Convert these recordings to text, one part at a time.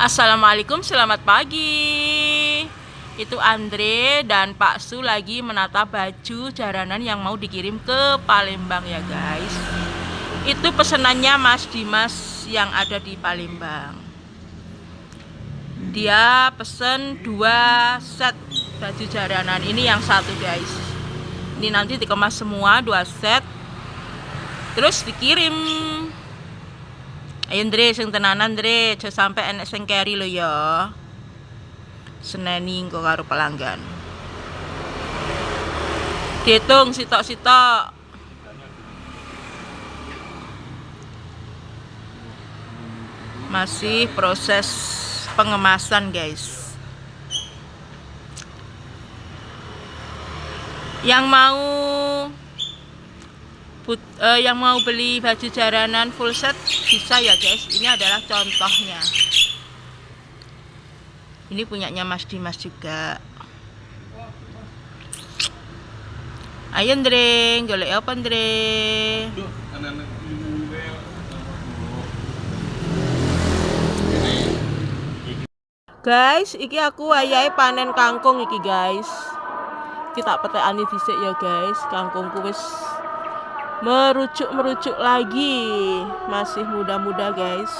Assalamualaikum, selamat pagi. Itu Andre dan Pak Su lagi menata baju jaranan yang mau dikirim ke Palembang ya guys. Itu pesenannya Mas Dimas yang ada di Palembang. Dia pesen 2 set baju jaranan. Ini yang satu guys. Ini nanti dikemas semua 2 set, terus dikirim. Ayo Andre, sing tenanan Andre, aja sampe enek sing carry lo ya. Seneni engko karo pelanggan. Dihitung sitok-sitok. Masih proses pengemasan guys. Yang mau beli baju jaranan full set bisa ya guys. Ini adalah contohnya. Ini punyanya Mas Dimas juga. Ayo Andre, golek apa Andre? Guys, iki aku ayahe panen kangkung iki guys. Kita petekani dhisik ya guys. Kangkungku wis merucuk lagi, masih muda-muda guys.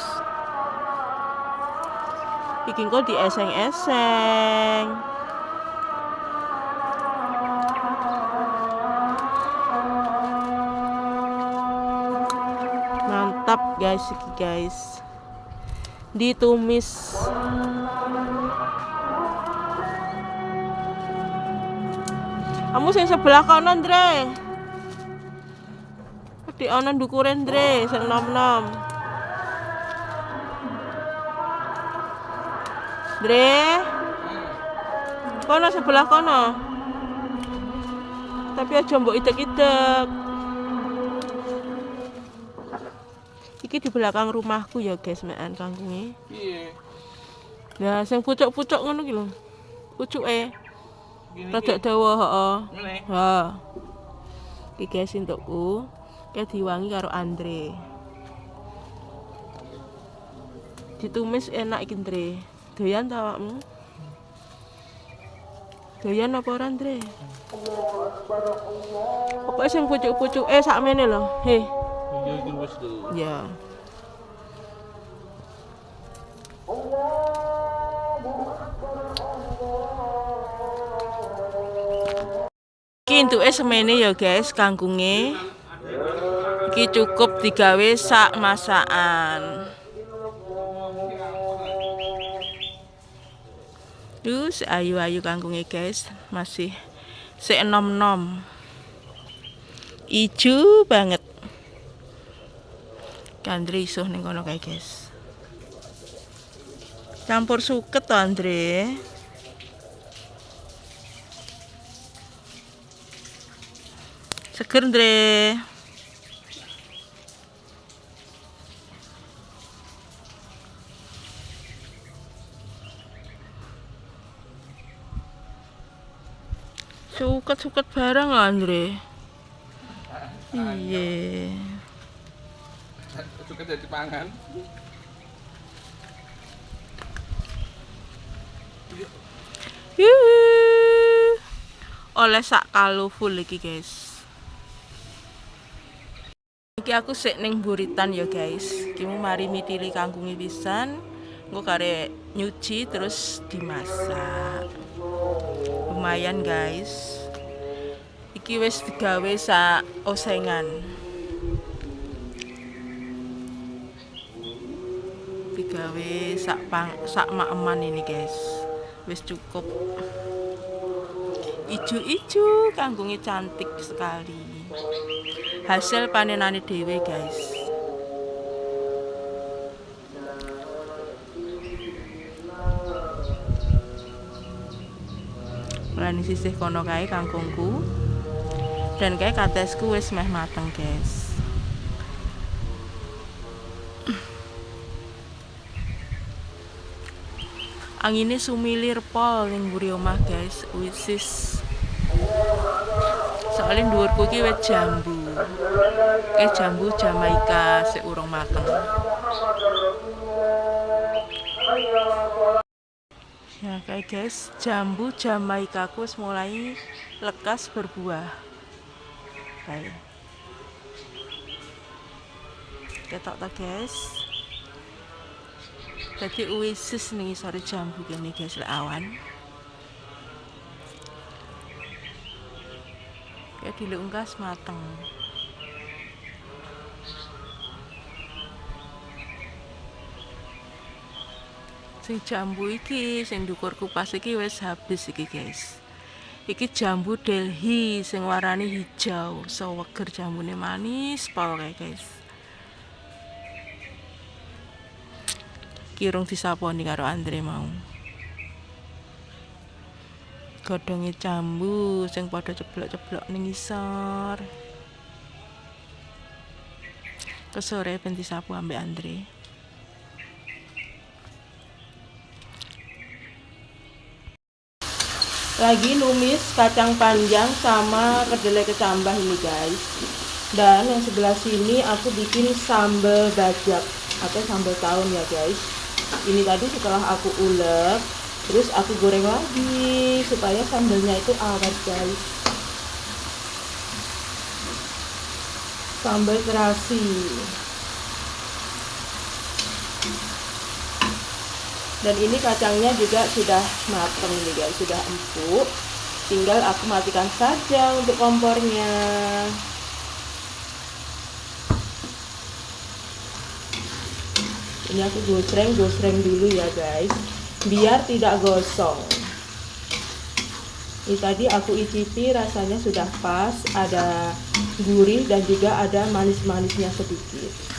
Iki kok dieseng-eseng. Mantap guys iki guys. Ditumis. Kamu sing sebelah kanan, Dre. Di ana ndukuren Dre, sing nom-nom. Dre. Kono sebelah kono. Tapi aja mbok idek-idek. Iki di belakang rumahku ya guys, mekan kangkunge. Piye? Lah sing pucuk-pucuk ngono ki lho. Pucuke. Rada dawa, heeh. Ha. Iki guys entukku. Kayak diwangi karo Andre. Ditumis enak iki Andre. Doyan ta awakmu? Doyan apa ora Andre? Pokoke sing pucuk-pucuk sakmene lho. He. Iya iki wis lho. Ya. Iki entuke semene ya guys, kangkunge. Iki cukup digawe sak masakan. Terus ayu-ayu kangkunge guys, masih sik enom-enom. Ijo banget. Andre isuh ning kono kae guys. Campur suket to Andre. Seger Andre. Suket-suket barang Andre. Iya. Suket jadi pangan. Oleh sak kalo full iki guys. Iki aku sik ning buritan ya guys. Iki mari mitili kangkunge pisan. Engko karek nyuci terus dimasak. Lumayan guys. Iki wis digawe sak osengan. Digawe sak makeman ini guys. Wis cukup. Ijo-ijo, kangkunge cantik sekali. Hasil panenane dhewe guys. Lan sisih kono kae kangkungku. Dan kae katesku wis meh mateng guys. Angine sumilir pol ning mburi omah guys. Wisis. Soalnya dhuwurku iki wit jambu. Jambu Jamaika sik urung mateng. Nah kayak guys, jambu jamaikaku mulai lekas berbuah. Kayak ketok ta guys. Jadi oasis nih sore jambu gini guys, awan. Kayak dilungkas mateng. Sing jambu iki sing ndukur kupas iki wis habis iki guys. Iki jambu Delhi sing warnane hijau, seger jambune manis pokoke guys. Kirung disaponi karo Andre mau. Godhonge jambu sing padha ceblok-ceblok ning ngisor. Kesore ben disapu ambek Andre. Lagi numis kacang panjang sama kedelai kecambah ini guys. Dan yang sebelah sini aku bikin sambal bajak atau sambal tahun ya guys. Ini tadi setelah aku ulek, terus aku goreng lagi supaya sambalnya itu awet guys. Sambal terasi. Dan ini kacangnya juga sudah matang nih guys, sudah empuk. Tinggal aku matikan saja untuk kompornya. Ini aku gosreng dulu ya guys, biar tidak gosong. Ini tadi aku icipi, rasanya sudah pas, ada gurih dan juga ada manis-manisnya sedikit.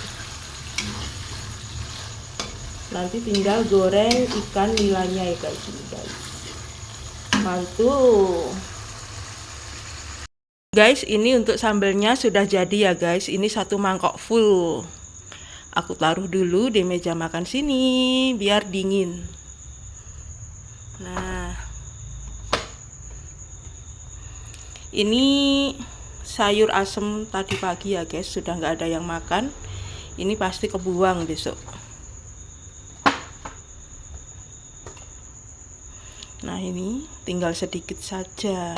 Nanti tinggal goreng ikan nilainya ya guys, ini guys. Mantul. Guys, ini untuk sambelnya sudah jadi ya guys. Ini 1 mangkok full. Aku taruh dulu di meja makan sini biar dingin. Nah, ini sayur asem tadi pagi ya guys, sudah nggak ada yang makan. Ini pasti kebuang besok. Nah ini tinggal sedikit saja,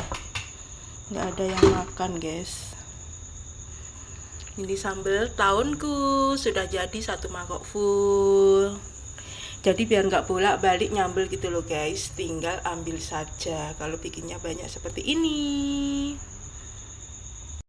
nggak ada yang makan guys. Ini sambal tahunku sudah jadi 1 mangkok full. Jadi biar nggak bolak-balik nyambel gitu loh guys, tinggal ambil saja kalau bikinnya banyak seperti ini.